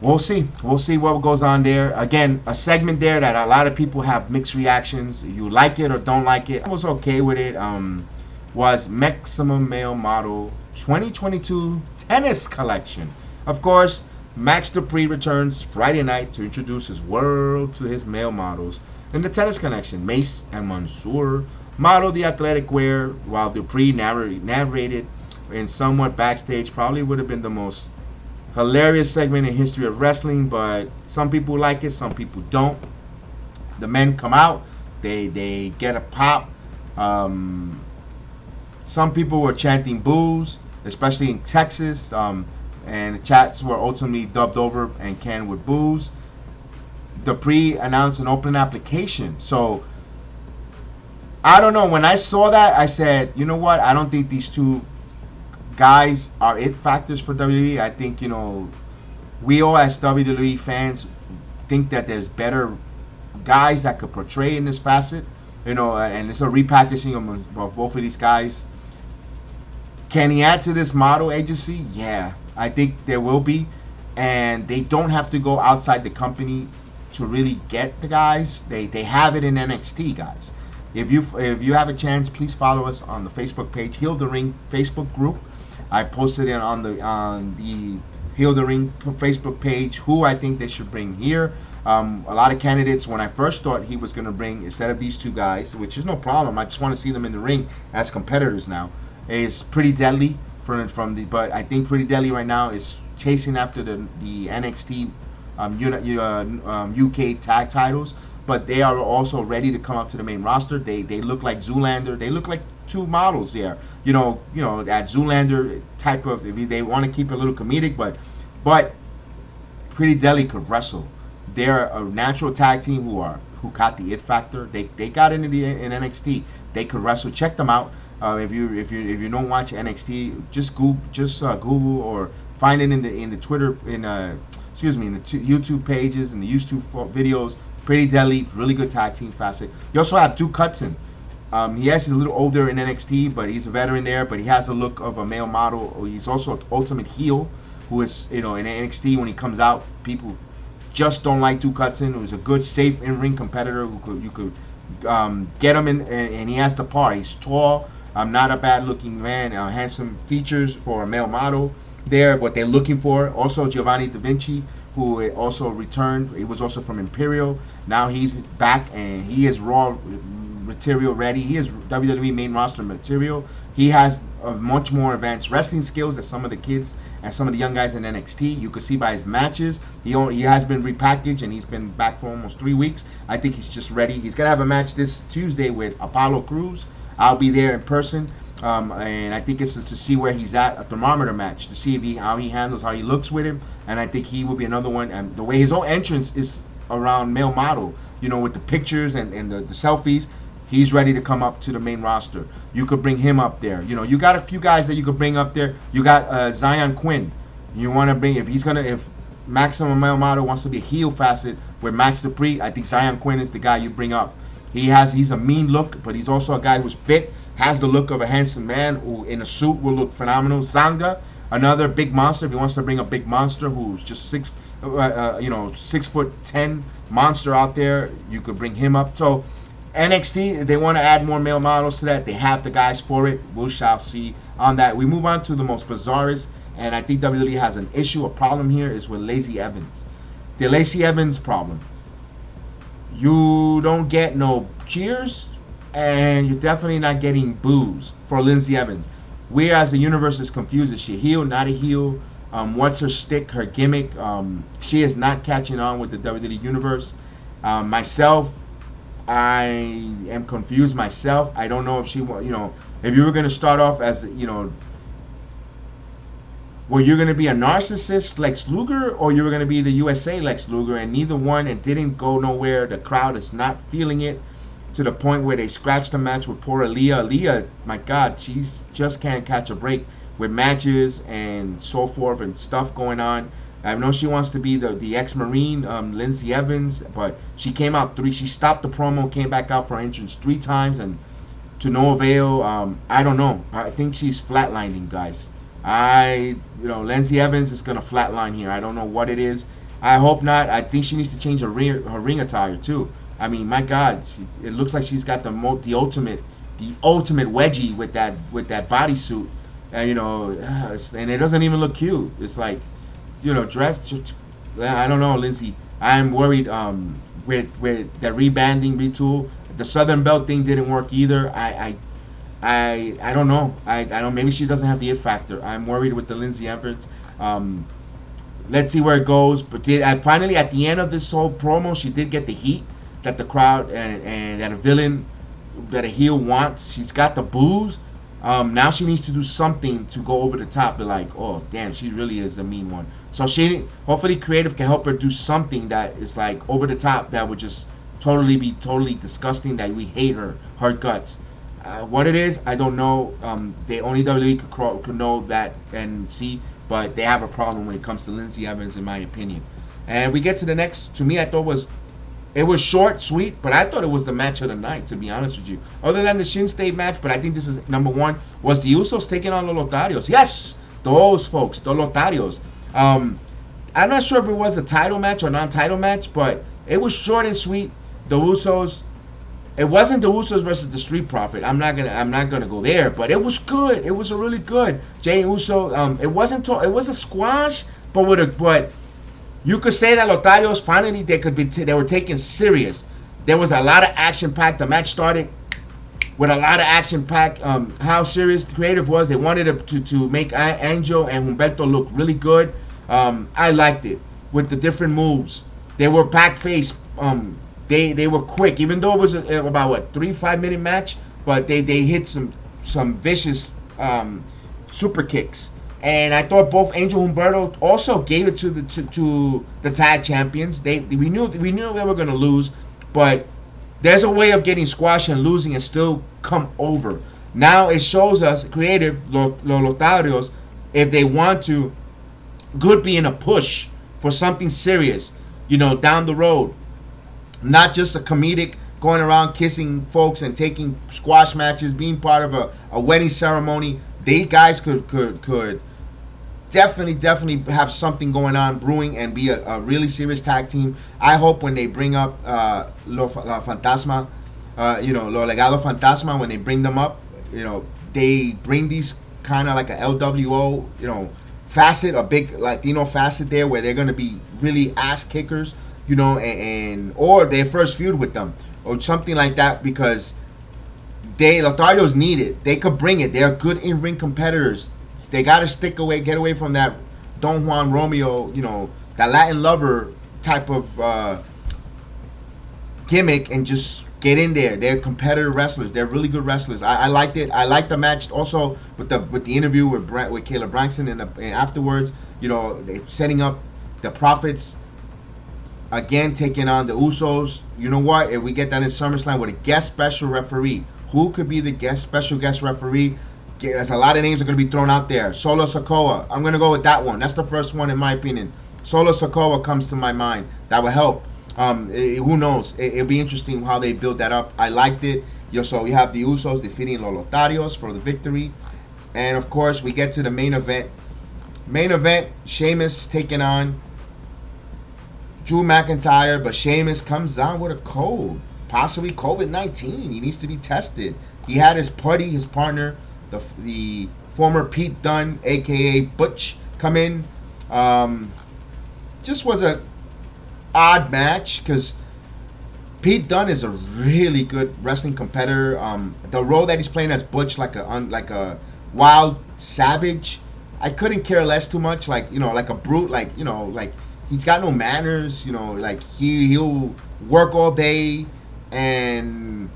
we'll see. We'll see what goes on there. Again, a segment there that a lot of people have mixed reactions. You like it or don't like it. I was okay with it. Was Maximum Male Model 2022 Tennis Collection. Of course, Max Dupree returns Friday night to introduce his world to his male models in the tennis collection. Mace and Mansoor model the athletic wear, while Dupree narrated in somewhat backstage. Probably would have been the most hilarious segment in history of wrestling, but some people like it, some people don't. The men come out, they get a pop. Some people were chanting boos, especially in Texas, and the chats were ultimately dubbed over and canned with boos. Dupree announced an open application, so I don't know. When I saw that, I said, you know what? I don't think these two guys are it factors for WWE. I think, we all as WWE fans think that there's better guys that could portray in this facet, and it's a repackaging of both of these guys. Can he add to this model agency? Yeah, I think there will be. And they don't have to go outside the company to really get the guys. They have it in NXT, guys. If you have a chance, please follow us on the Facebook page, Heal the Ring Facebook group. I posted it on the Heal the Ring Facebook page who I think they should bring here. A lot of candidates, when I first thought he was going to bring, instead of these two guys, which is no problem, I just want to see them in the ring as competitors now, is Pretty Deadly but I think Pretty Deadly right now is chasing after the NXT UK tag titles, but they are also ready to come up to the main roster. They look like Zoolander. They look like two models there. That Zoolander type of. If they want to keep it a little comedic, but Pretty Deadly could wrestle. They're a natural tag team who got the it factor. They got in NXT. They could wrestle. Check them out. If you don't watch NXT, just Google or find it in the Twitter in the YouTube pages and the YouTube videos. Pretty Deadly, really good tag team facet. You also have Duke Hudson, He's a little older in NXT, but he's a veteran there. But he has the look of a male model. He's also an ultimate heel, who is, in NXT when he comes out, people just don't like Duke Hudson, who's a good, safe in-ring competitor you could get him in, and he has the part. He's tall, not a bad-looking man, handsome features for a male model. There, what they're looking for. Also, Giovanni Da Vinci, who also returned. He was also from Imperial. Now he's back, and he is Raw material ready. He is WWE main roster material. He has much more advanced wrestling skills than some of the kids and some of the young guys in NXT. You could see by his matches. He has been repackaged, and he's been back for almost 3 weeks. I think he's just ready. He's going to have a match this Tuesday with Apollo Crews. I'll be there in person. And I think it's to see where he's at, a thermometer match, to see how he handles, how he looks with him. And I think he will be another one. And the way his whole entrance is around male model, with the pictures and the selfies, he's ready to come up to the main roster. You could bring him up there. You got a few guys that you could bring up there. You got Zion Quinn. You want to bring, if Maximum Male Model wants to be a heel facet with Max Dupree, I think Zion Quinn is the guy you bring up. He's a mean look, but he's also a guy who's fit, has the look of a handsome man who in a suit will look phenomenal. Sanga, another big monster. If he wants to bring a big monster who's just 6'10" monster out there, you could bring him up. So NXT, they want to add more male models to that. They have the guys for it. We shall see on that. We move on to the most bizarrest, and I think WWE has an issue, a problem here, is with Lacey Evans. The Lacey Evans problem. You don't get no cheers, and you're definitely not getting boos for Lindsay Evans. We as the universe is confused. Is she a heel, not a heel? What's her shtick, her gimmick? She is not catching on with the WWE universe. Myself, I am confused myself. I don't know if she, if you were going to start off as, were you going to be a narcissist Lex Luger, or you were going to be the USA Lex Luger, and neither one, and didn't go nowhere. The crowd is not feeling it to the point where they scratched the match with poor Aaliyah. Aaliyah, my God, she just can't catch a break with matches and so forth and stuff going on. I know she wants to be the ex-Marine, Lindsay Evans, but she came out she stopped the promo, came back out for entrance 3 times, and to no avail. I don't know. I think she's flatlining, guys. Lindsay Evans is going to flatline here. I don't know what it is. I hope not. I think she needs to change her ring attire, too. I mean, my God, it looks like she's got the ultimate wedgie with that bodysuit, and and it doesn't even look cute. It's like, dressed. I don't know, Lindsay. I'm worried with the rebanding, retool. The Southern Belt thing didn't work either. I don't know. I don't. Maybe she doesn't have the it factor. I'm worried with the Lindsay Evans. Let's see where it goes. But finally, at the end of this whole promo, she did get the heat that the crowd and that a heel wants. She's got the boos. Now she needs to do something to go over the top. Be like, oh damn, she really is a mean one. So hopefully creative can help her do something that is like over the top, that would just totally disgusting, that we hate her guts. What it is, I don't know. They only WWE could know that and see, but they have a problem when it comes to Lindsay Evans, in my opinion. And we get to the next. To me, I thought it was short, sweet, but I thought it was the match of the night, to be honest with you. Other than the Shin State match, but I think this is number one, was the Usos taking on the Lotharios. Yes, those folks, the Lotharios. I'm not sure if it was a title match or non-title match, but it was short and sweet. The Usos. It wasn't the Usos versus the Street Profit. I'm not gonna go there, but it was good. It was a really good Jey Uso. It was a squash, but you could say that Lotharios finally they were taken serious. There was a lot of action packed. The match started with a lot of action packed. How serious the creative was. They wanted to make Angel and Humberto look really good. I liked it with the different moves. They were back face. They were quick, even though it was about 3-5 minute match, but they hit some vicious super kicks. And I thought both Angel and Humberto also gave it to the tag champions. We knew they were gonna lose, but there's a way of getting squashed and losing and still come over. Now it shows us creative Lotharios, if they want to, could be in a push for something serious, down the road. Not just a comedic going around kissing folks and taking squash matches, being part of a wedding ceremony. They guys could definitely have something going on brewing and be a really serious tag team. I hope when they bring up Lo Fantasma, Lo Legado Fantasma, when they bring them up, they bring these kind of like a LWO, facet, a big Latino facet there where they're going to be really ass kickers, or their first feud with them or something like that, because Lotharios need it. They could bring it. They're good in-ring competitors. They got to get away from that Don Juan Romeo, that Latin lover type of gimmick, and just get in there. They're competitive wrestlers. They're really good wrestlers. I liked it. I liked the match also with the interview with Kayla Braxton and afterwards. They're setting up the Profits again, taking on the Usos. You know what? If we get that in SummerSlam with a guest special referee, who could be the special guest referee? There's a lot of names are going to be thrown out there. Solo Sikoa. I'm going to go with that one. That's the first one in my opinion. Solo Sikoa comes to my mind. That would help. Who knows? It'll be interesting how they build that up. I liked it. So we have the Usos defeating Los Lotharios for the victory. And of course, we get to the main event. Sheamus taking on Drew McIntyre. But Sheamus comes down with a cold. Possibly COVID-19. He needs to be tested. He had his partner, the former Pete Dunne, a.k.a. Butch, come in. Just was a odd match because Pete Dunne is a really good wrestling competitor. The role that he's playing as Butch, like a wild savage, I couldn't care less too much. Like a brute. Like he's got no manners. He'll work all day and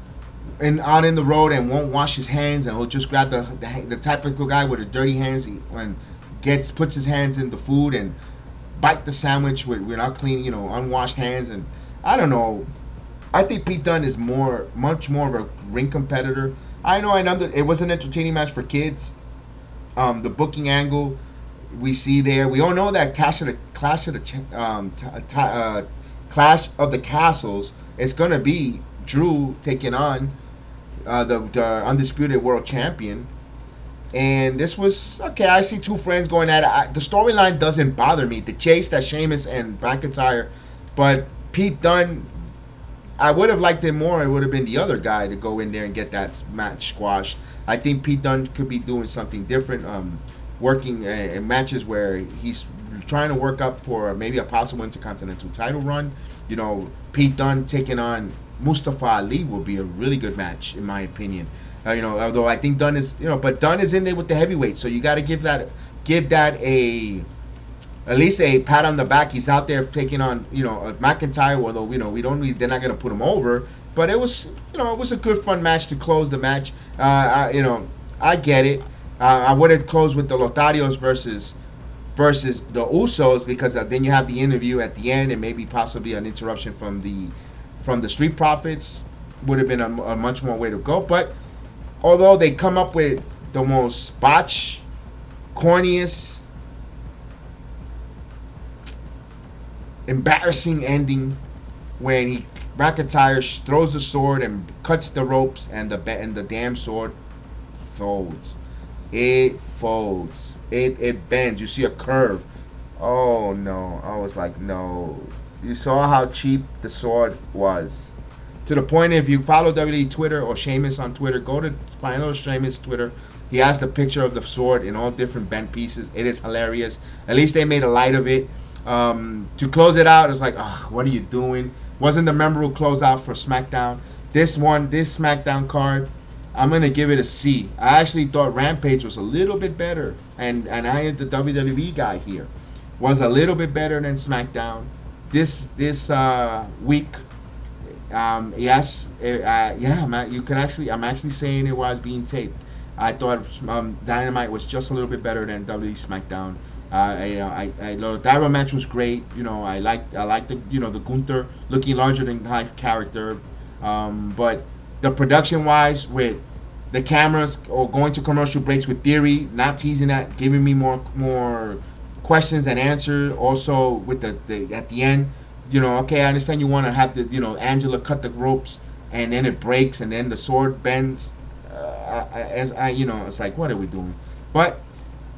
out in the road and won't wash his hands, and he'll just grab the typical guy with the dirty hands and puts his hands in the food and bite the sandwich without clean, unwashed hands. And I don't know. I think Pete Dunne is much more of a ring competitor. I know it was an entertaining match for kids. The booking angle we see there, we all know that Clash of the Castles is gonna be Drew taking on the Undisputed World Champion. And this was okay. I see two friends going at it. The storyline doesn't bother me. The chase that Sheamus and McIntyre, but Pete Dunne, I would have liked it more. It would have been the other guy to go in there and get that match squashed. I think Pete Dunne could be doing something different, working in matches where he's trying to work up for maybe a possible Intercontinental title run. Pete Dunne taking on Mustafa Ali would be a really good match in my opinion. Although I think Dunne is, but Dunne is in there with the heavyweight, so you got to give that at least a pat on the back. He's out there taking on, McIntyre, although they're not gonna put him over, but it was, it was a good fun match to close the match. I get it. I would have closed with the Lotharios versus the Usos, because then you have the interview at the end and maybe possibly an interruption from the Street Profits. Would have been a much more way to go. But although they come up with the most botched, corniest, embarrassing ending when McIntyre throws the sword and cuts the ropes, and the damn sword folds. It folds. It bends. You see a curve. Oh no. I was like, no. You saw how cheap the sword was. To the point, if you follow WWE Twitter or Sheamus on Twitter, go to follow Sheamus Twitter. He has the picture of the sword in all different bent pieces. It is hilarious. At least they made a light of it. To close it out, it's like, ugh, what are you doing? Wasn't the memorable closeout for SmackDown. This SmackDown card, I'm going to give it a C. I actually thought Rampage was a little bit better. And I had the WWE guy here. Was a little bit better than SmackDown. This week, yes, you can actually, I'm actually saying it was being taped. I thought Dynamite was just a little bit better than WWE SmackDown. The Daryl match was great. I liked the the Gunther looking larger than life character. But the production wise, with the cameras or going to commercial breaks with Theory, not teasing that, giving me more questions and answers. Also with the at the end, okay, I understand you want to have the Angela cut the ropes and then it breaks, and then the sword bends. It's like, what are we doing? But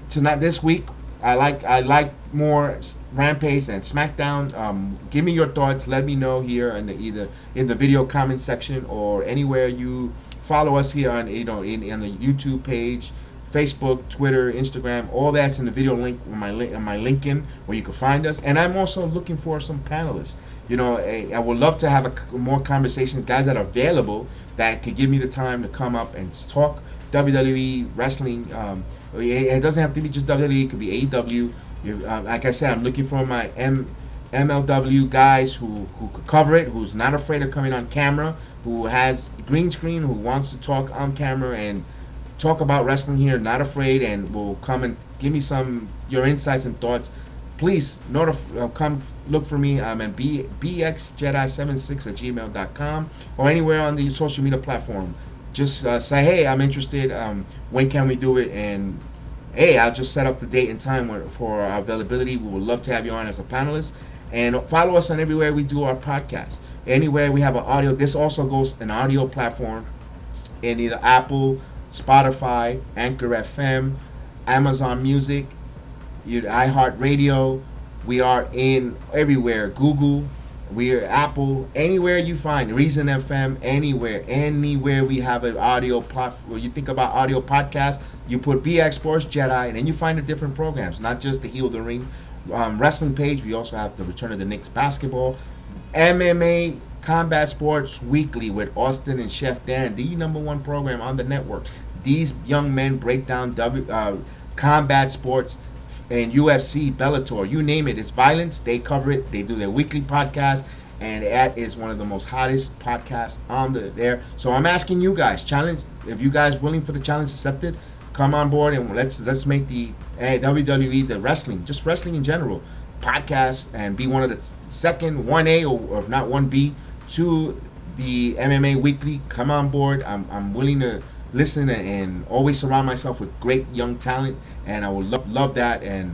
tonight, this week, I like more Rampage than SmackDown. Give me your thoughts. Let me know here either in the video comment section or anywhere you follow us here on in the YouTube page, Facebook, Twitter, Instagram. All that's in the video link on my LinkedIn where you can find us. And I'm also looking for some panelists. I would love to have more conversations, guys that are available that could give me the time to come up and talk WWE wrestling. It doesn't have to be just WWE. It could be AEW. Like I said, I'm looking for my MLW guys who could cover it, who's not afraid of coming on camera, who has green screen, who wants to talk on camera and talk about wrestling here, not afraid, and will come and give me your insights and thoughts. Please come look for me. I'm at bxjedi76@gmail.com or anywhere on the social media platform. Just say, hey, I'm interested. When can we do it? And hey, I'll just set up the date and time for our availability. We would love to have you on as a panelist. And follow us on everywhere we do our podcast. Anywhere we have an audio. This also goes an audio platform in either Apple, Spotify, Anchor FM, Amazon Music, iHeartRadio. We are in everywhere. Google. We are Apple. Anywhere you find Reason FM. Anywhere we have an audio platform. When you think about audio podcast, you put BX Sports Jedi, and then you find the different programs. Not just the Heal the Ring wrestling page. We also have the Return of the Knicks basketball, MMA, Combat Sports Weekly with Austin and Chef Dan, the #1 program on the network. These young men break down combat sports and UFC, Bellator, you name it. It's violence. They cover it. They do their weekly podcast, and that is one of the most hottest podcasts on there. So I'm asking you guys, challenge. If you guys willing for the challenge accepted, come on board and let's make the WWE, the wrestling, just wrestling in general, podcast, and be one of the second 1A or if not 1B to the MMA Weekly. Come on board. I'm willing to listen and always surround myself with great young talent, and I would love that. And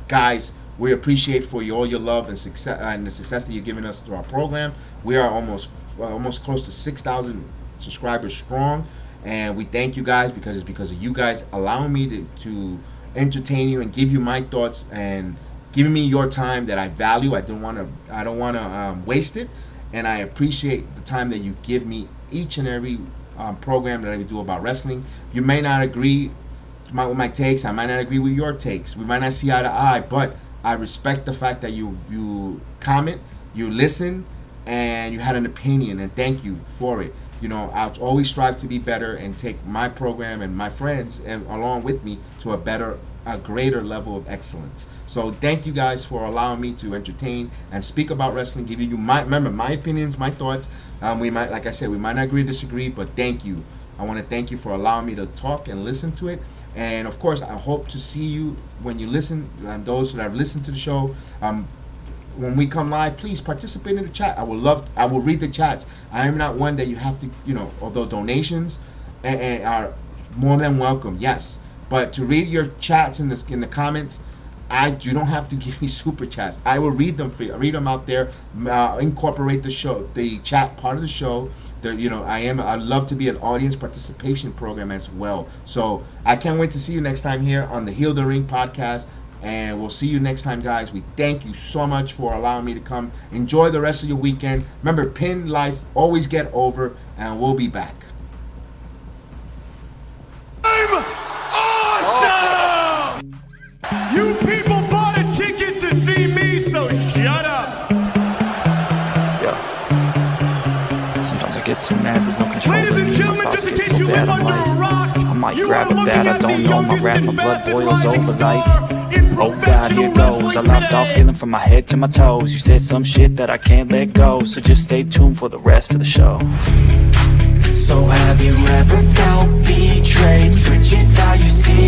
guys, we appreciate for all your love and success and the success that you're giving us through our program. We are almost close to 6,000 subscribers strong, and we thank you guys because it's because of you guys allowing me to entertain you and give you my thoughts and giving me your time that I value. I don't want to waste it, and I appreciate the time that you give me each and every program that I do about wrestling. You may not agree with my takes. I might not agree with your takes. We might not see eye to eye, but I respect the fact that you comment, you listen, and you had an opinion, and thank you for it. I'll always strive to be better and take my program and my friends and along with me to a greater level of excellence. So thank you guys for allowing me to entertain and speak about wrestling, give you my opinions, my thoughts. We might, like I said, we might not agree or disagree, but thank you. I want to thank you for allowing me to talk and listen to it. And of course, I hope to see you when you listen, and those that have listened to the show. When we come live, please participate in the chat. I will read the chats. I am not one that you have to, although donations are more than welcome, yes. But to read your chats in the comments, you don't have to give me super chats. I will read them for you. Read them out there. Incorporate the chat part of the show. I love to be an audience participation program as well. So I can't wait to see you next time here on the Heal the Ring podcast. And we'll see you next time, guys. We thank you so much for allowing me to come. Enjoy the rest of your weekend. Remember, pin life, always get over, and we'll be back. I'm awesome! You people bought a ticket to see me, so shut up! Yeah. Sometimes I get so mad, there's no control. Ladies and gentlemen, just in case you live under a rock, I might grab a bat, I don't know, my rap, my blood boils over like... Oh God, here goes. I lost all feeling from my head to my toes. You said some shit that I can't let go, so just stay tuned for the rest of the show. So have you ever felt betrayed? Switches how you see